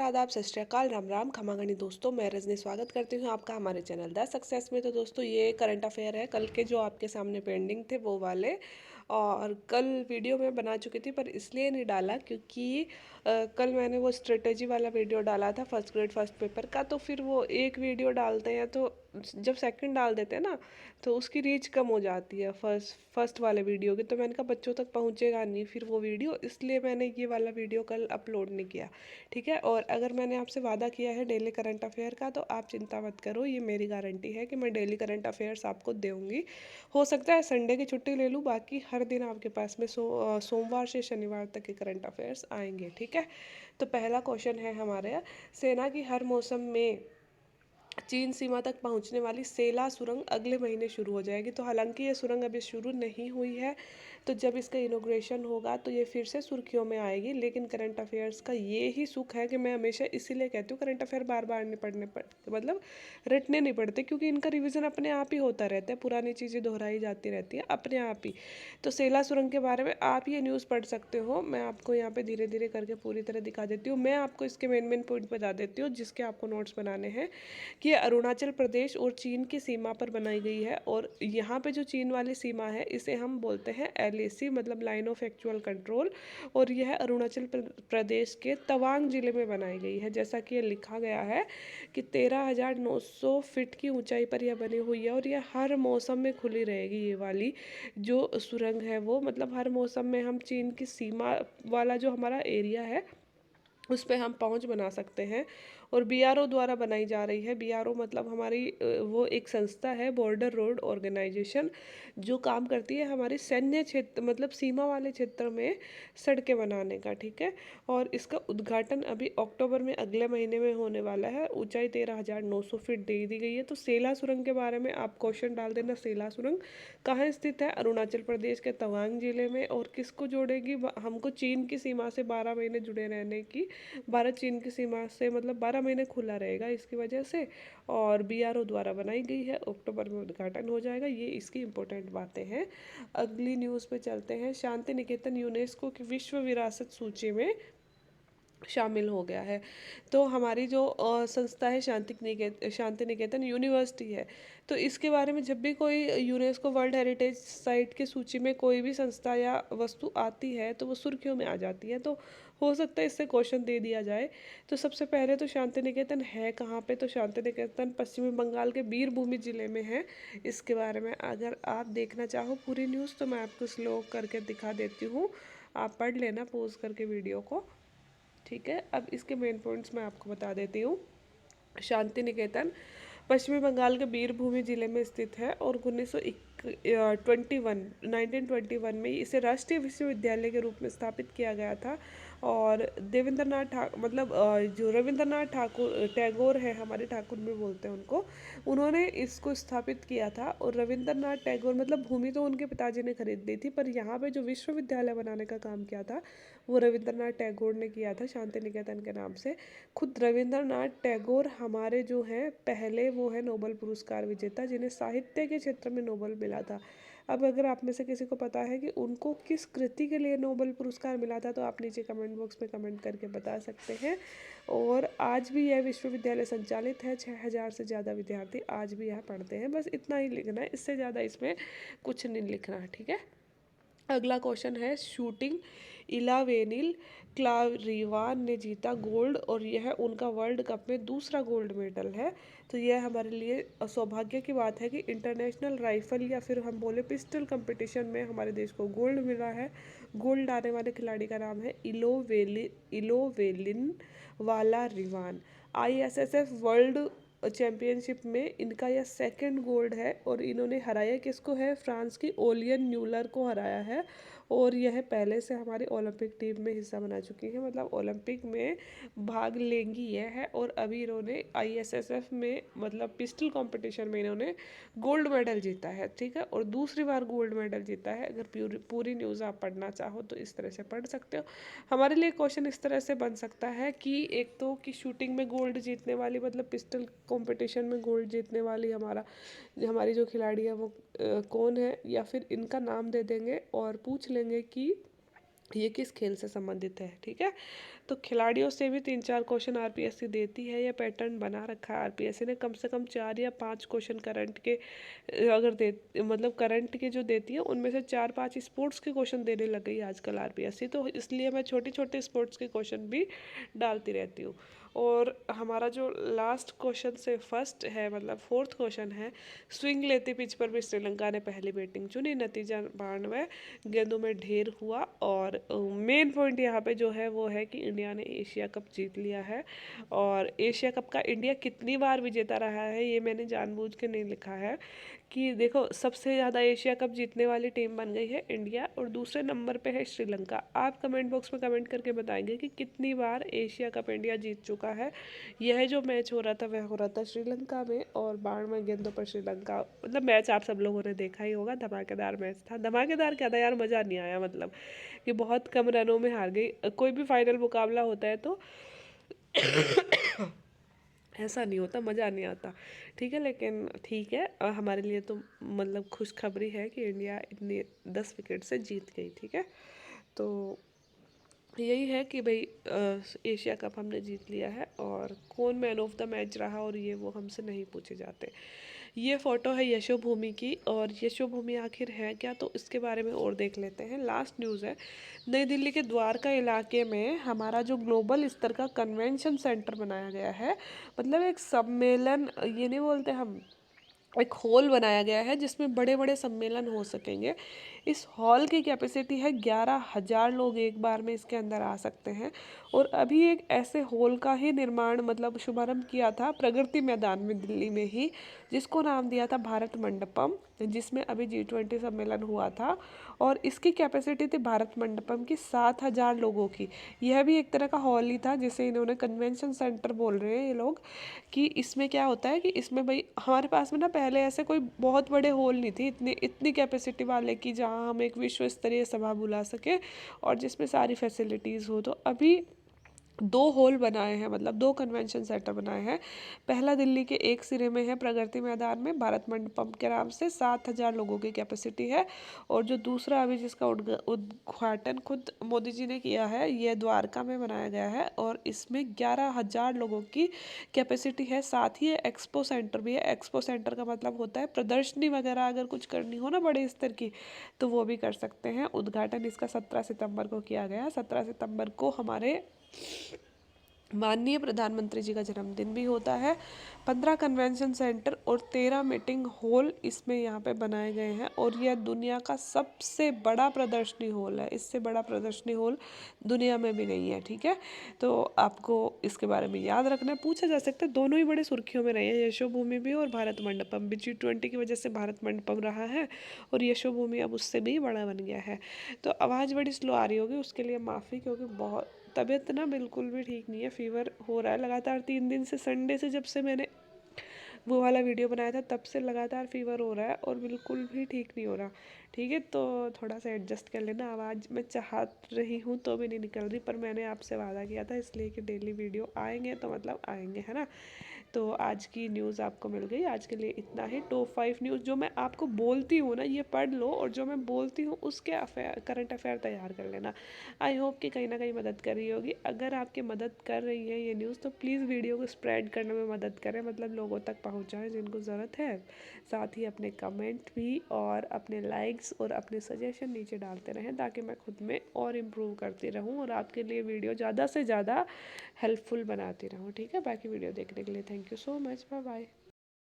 आदाब, सत श्री अकाल, राम राम, खमागणी दोस्तों। मैं रजनी स्वागत करती हूँ आपका हमारे चैनल द सक्सेस में। तो दोस्तों, ये करंट अफेयर है कल के जो आपके सामने पेंडिंग थे वो वाले। और कल वीडियो मैं बना चुकी थी पर इसलिए नहीं डाला क्योंकि कल मैंने वो स्ट्रेटेजी वाला वीडियो डाला था फर्स्ट ग्रेड फर्स्ट पेपर का। तो फिर वो एक वीडियो डालते हैं तो जब सेकंड डाल देते हैं ना तो उसकी रीच कम हो जाती है फर्स्ट वाले वीडियो की। तो मैंने कहा बच्चों तक पहुंचेगा नहीं फिर वो वीडियो, इसलिए मैंने ये वाला वीडियो कल अपलोड नहीं किया। ठीक है। और अगर मैंने आपसे वादा किया है डेली करंट अफेयर का तो आप चिंता मत करो, ये मेरी गारंटी है कि मैं डेली करंट अफेयर्स आपको दूंगी। हो सकता है संडे की छुट्टी ले लूँ, बाकी हर दिन आपके पास में सोमवार से शनिवार तक के करंट अफेयर्स आएंगे। ठीक है। तो पहला क्वेश्चन है हमारे, सेना की हर मौसम में चीन सीमा तक पहुंचने वाली सेला सुरंग अगले महीने शुरू हो जाएगी। तो हालांकि ये सुरंग अभी शुरू नहीं हुई है, तो जब इसका इनोग्रेशन होगा तो ये फिर से सुर्खियों में आएगी। लेकिन करंट अफेयर्स का ये ही सुख है कि मैं हमेशा इसीलिए कहती हूँ करंट अफेयर बार बार नहीं पढ़ने पड़ते, मतलब रटने नहीं पड़ते, क्योंकि इनका रिविजन अपने आप ही होता रहता है, पुरानी चीज़ें दोहराई जाती रहती है अपने आप ही। तो सेला सुरंग के बारे में आप ये न्यूज़ पढ़ सकते हो। मैं आपको यहाँ पे धीरे धीरे करके पूरी तरह दिखा देती हूँ। मैं आपको इसके मेन मेन पॉइंट बता देती हूँ जिसके आपको नोट्स बनाने हैं। कि ये अरुणाचल प्रदेश और चीन की सीमा पर बनाई गई है। और यहाँ पे जो चीन वाली सीमा है इसे हम बोलते हैं LAC, मतलब लाइन ऑफ एक्चुअल कंट्रोल। और यह अरुणाचल प्रदेश के तवांग जिले में बनाई गई है। जैसा कि ये लिखा गया है कि 13,900 फीट की ऊंचाई पर यह बनी हुई है और यह हर मौसम में खुली रहेगी। ये वाली जो सुरंग है वो, मतलब हर मौसम में हम चीन की सीमा वाला जो हमारा एरिया है उस पर हम पहुंच बना सकते हैं। और BRO द्वारा बनाई जा रही है। BRO मतलब हमारी वो एक संस्था है, बॉर्डर रोड ऑर्गेनाइजेशन, जो काम करती है हमारी सैन्य क्षेत्र मतलब सीमा वाले क्षेत्र में सड़कें बनाने का। ठीक है। और इसका उद्घाटन अभी अक्टूबर में अगले महीने में होने वाला है। ऊंचाई 13,900 फीट दे दी गई है। तो सेला सुरंग के बारे में आप क्वेश्चन डाल देना। सेला सुरंग कहाँ स्थित है? अरुणाचल प्रदेश के तवांग जिले में। और किसको जोड़ेगी? हमको चीन की सीमा से 12 महीने जुड़े रहने की, भारत चीन की सीमा से मतलब 12 महीने खुला रहेगा इसकी वजह से। और BRO द्वारा बनाई गई है। अक्टूबर में उद्घाटन हो जाएगा। ये इसकी इंपॉर्टेंट बातें हैं। अगली न्यूज़ पे चलते हैं। शांति निकेतन यूनेस्को की विश्व विरासत सूची में शामिल हो गया है। तो हमारी जो संस्था है शांति निकेतन यूनिवर्सिटी है। तो इसके बारे में जब भी कोई यूनेस्को वर्ल्ड हेरिटेज साइट की सूची में कोई भी संस्था या वस्तु आती है तो वो सुर्खियों में आ जाती है। तो हो सकता है इससे क्वेश्चन दे दिया जाए। तो सबसे पहले तो शांति निकेतन है कहाँ पे? तो शांति निकेतन पश्चिमी बंगाल के बीरभूमि जिले में है। इसके बारे में अगर आप देखना चाहो पूरी न्यूज़ तो मैं आपको स्लो करके दिखा देती हूँ, आप पढ़ लेना पॉज करके वीडियो को। ठीक है। अब इसके मेन पॉइंट्स मैं आपको बता देती हूँ। शांति निकेतन पश्चिमी बंगाल के बीरभूमि जिले में स्थित है। और 1921 में इसे राष्ट्रीय विश्वविद्यालय के रूप में स्थापित किया गया था। और देवेंद्रनाथ ठाकुर मतलब जो रविंद्रनाथ ठाकुर टैगोर है, हमारे ठाकुर भी बोलते हैं उनको, उन्होंने इसको स्थापित किया था। और रविंद्रनाथ टैगोर मतलब भूमि तो उनके पिताजी ने खरीद ली थी, पर यहाँ पे जो विश्वविद्यालय बनाने का काम किया था वो रविंद्रनाथ टैगोर ने किया था शांति निकेतन के नाम से। खुद रविंद्रनाथ टैगोर हमारे जो हैं पहले वो है नोबेल पुरस्कार विजेता जिन्हें साहित्य के क्षेत्र में नोबेल मिला था। अब अगर आप में से किसी को पता है कि उनको किस कृति के लिए नोबेल पुरस्कार मिला था तो आप नीचे कमेंट बॉक्स में कमेंट करके बता सकते हैं। और आज भी यह विश्वविद्यालय संचालित है। 6,000 से ज़्यादा विद्यार्थी आज भी यहाँ पढ़ते हैं। बस इतना ही लिखना है, इससे ज़्यादा इसमें कुछ नहीं लिखना है। ठीक है। अगला क्वेश्चन है, शूटिंग इलावेनिल क्लारीवान ने जीता गोल्ड और यह उनका वर्ल्ड कप में दूसरा गोल्ड मेडल है। तो यह हमारे लिए सौभाग्य की बात है कि इंटरनेशनल राइफल या फिर हम बोले पिस्टल कंपटीशन में हमारे देश को गोल्ड मिला है। गोल्ड लाने वाले खिलाड़ी का नाम है इलोवेलिन वाला रिवान। ISSF वर्ल्ड चैंपियनशिप में इनका यह सेकंड गोल्ड है। और इन्होंने हराया किसको है? फ्रांस की ओलियन न्यूलर को हराया है। और यह पहले से हमारी ओलंपिक टीम में हिस्सा बना चुकी है, मतलब ओलंपिक में भाग लेंगी यह है। और अभी इन्होंने ISSF में मतलब पिस्टल कंपटीशन में इन्होंने गोल्ड मेडल जीता है। ठीक है। और दूसरी बार गोल्ड मेडल जीता है। अगर पूरी न्यूज़ आप पढ़ना चाहो तो इस तरह से पढ़ सकते हो। हमारे लिए क्वेश्चन इस तरह से बन सकता है कि एक तो कि शूटिंग में गोल्ड जीतने वाली मतलब पिस्टल कंपटीशन में गोल्ड जीतने वाली हमारी जो खिलाड़ी है वो कौन है, या फिर इनका नाम दे देंगे और पूछ लेंगे कि ये किस खेल से संबंधित है। ठीक है। तो खिलाड़ियों से भी 3-4 क्वेश्चन आरपीएससी देती है, ये पैटर्न बना रखा है आरपीएससी ने। कम से कम 4 या 5 क्वेश्चन करंट के अगर दे मतलब करंट के जो देती है उनमें से 4-5 स्पोर्ट्स के क्वेश्चन देने लग गई आजकल आरपीएससी। तो इसलिए मैं छोटे छोटे स्पोर्ट्स के क्वेश्चन भी डालती रहती हूँ। और हमारा जो लास्ट क्वेश्चन से फर्स्ट है, मतलब फोर्थ क्वेश्चन है, स्विंग लेती पिच पर भी श्रीलंका ने पहली बैटिंग चुनी, नतीजा 92 गेंदों में ढेर हुआ। और मेन पॉइंट यहाँ पे जो है वो है कि इंडिया ने एशिया कप जीत लिया है। और एशिया कप का इंडिया कितनी बार विजेता रहा है ये मैंने जानबूझ के नहीं लिखा है, कि देखो सबसे ज़्यादा एशिया कप जीतने वाली टीम बन गई है इंडिया, और दूसरे नंबर पे है श्रीलंका। आप कमेंट बॉक्स में कमेंट करके बताएंगे कि कितनी बार एशिया कप इंडिया जीत चुका है। यह जो मैच हो रहा था वह हो रहा था श्रीलंका में, और 92 गेंदों पर श्रीलंका, मतलब मैच आप सब लोगों ने देखा ही होगा, धमाकेदार मैच था। धमाकेदार क्या था यार, मज़ा नहीं आया, मतलब कि बहुत कम रनों में हार गई। कोई भी फाइनल मुकाबला होता है तो ऐसा नहीं होता, मज़ा नहीं आता, ठीक है। लेकिन ठीक है, हमारे लिए तो मतलब खुशखबरी है कि इंडिया इतनी 10 विकेट से जीत गई, ठीक है। तो यही है कि भाई एशिया कप हमने जीत लिया है, और कौन मैन ऑफ द मैच रहा और ये वो हमसे नहीं पूछे जाते। ये फोटो है यशोभूमि की, और यशोभूमि आखिर है क्या, तो इसके बारे में और देख लेते हैं। लास्ट न्यूज़ है, नई दिल्ली के द्वारका इलाके में हमारा जो ग्लोबल स्तर का कन्वेंशन सेंटर बनाया गया है, मतलब एक सम्मेलन, ये नहीं बोलते हम, एक हॉल बनाया गया है जिसमें बड़े बड़े सम्मेलन हो सकेंगे। इस हॉल की कैपेसिटी है 11,000 लोग एक बार में इसके अंदर आ सकते हैं। और अभी एक ऐसे हॉल का ही निर्माण, मतलब शुभारंभ किया था प्रगति मैदान में दिल्ली में ही, जिसको नाम दिया था भारत मंडपम, जिसमें अभी G20 सम्मेलन हुआ था। और इसकी कैपेसिटी थी भारत मंडपम की 7,000 लोगों की। यह भी एक तरह का हॉल ही था जिसे इन्होंने कन्वेंशन सेंटर बोल रहे हैं ये लोग। कि इसमें क्या होता है कि इसमें भाई हमारे पास में ना पहले ऐसे कोई बहुत बड़े हॉल नहीं थे इतनी इतनी कैपेसिटी वाले, कि जहाँ हम एक विश्व स्तरीय सभा बुला सके और जिसमें सारी फैसिलिटीज़ हो। तो अभी 2 हॉल बनाए हैं, मतलब 2 कन्वेंशन सेंटर बनाए हैं। पहला दिल्ली के एक सिरे में है प्रगति मैदान में, भारत मंडपम के नाम से, 7,000 लोगों की कैपेसिटी है। और जो दूसरा अभी जिसका उद्घाटन खुद मोदी जी ने किया है, ये द्वारका में बनाया गया है, और इसमें 11,000 लोगों की कैपेसिटी है। साथ ही ये एक्सपो सेंटर भी है। एक्सपो सेंटर का मतलब होता है प्रदर्शनी वगैरह अगर कुछ करनी हो ना बड़े स्तर की, तो वो भी कर सकते हैं। उद्घाटन इसका 17 सितंबर को किया गया। 17 सितंबर को हमारे माननीय प्रधानमंत्री जी का जन्मदिन भी होता है। 15 कन्वेंशन सेंटर और 13 मीटिंग हॉल इसमें यहाँ पे बनाए गए हैं, और यह दुनिया का सबसे बड़ा प्रदर्शनी हॉल है। इससे बड़ा प्रदर्शनी हॉल दुनिया में भी नहीं है, ठीक है। तो आपको इसके बारे में याद रखना है, पूछा जा सकता है। दोनों ही बड़े सुर्खियों में रहे हैं, यशोभूमि भी और भारत मंडपम भी। G20 की वजह से भारत मंडपम रहा है, और यशोभूमि अब उससे भी बड़ा बन गया है। तो आवाज़ बड़ी स्लो आ रही होगी, उसके लिए माफ़ी, क्योंकि बहुत तबीयत ना बिल्कुल भी ठीक नहीं है, फीवर हो रहा है लगातार 3 दिन से। संडे से जब से मैंने वो वाला वीडियो बनाया था तब से लगातार फीवर हो रहा है, और बिल्कुल भी ठीक नहीं हो रहा, ठीक है। तो थोड़ा सा एडजस्ट कर लेना। आवाज़ मैं चाह रही हूँ तो भी नहीं निकल रही, पर मैंने आपसे वादा किया था इसलिए कि डेली वीडियो आएंगे तो मतलब आएंगे, है ना। तो आज की न्यूज़ आपको मिल गई। आज के लिए इतना ही। टॉप 5 न्यूज़ जो मैं आपको बोलती हूँ ना, ये पढ़ लो, और जो मैं बोलती हूँ उसके करंट अफेयर तैयार कर लेना। आई होप कि कहीं ना कहीं मदद कर रही होगी। अगर आपकी मदद कर रही है ये न्यूज़, तो प्लीज़ वीडियो को स्प्रेड करने में मदद करें, मतलब लोगों तक पहुँचाएँ जिनको ज़रूरत है। साथ ही अपने कमेंट भी और अपने लाइक्स और अपने सजेशन नीचे डालते रहें, ताकि मैं खुद में और इम्प्रूव करती रहूँ और आपके लिए वीडियो ज़्यादा से ज़्यादा हेल्पफुल बनाती रहूँ, ठीक है। बाकी वीडियो देखने के लिए thank you so much, bye bye.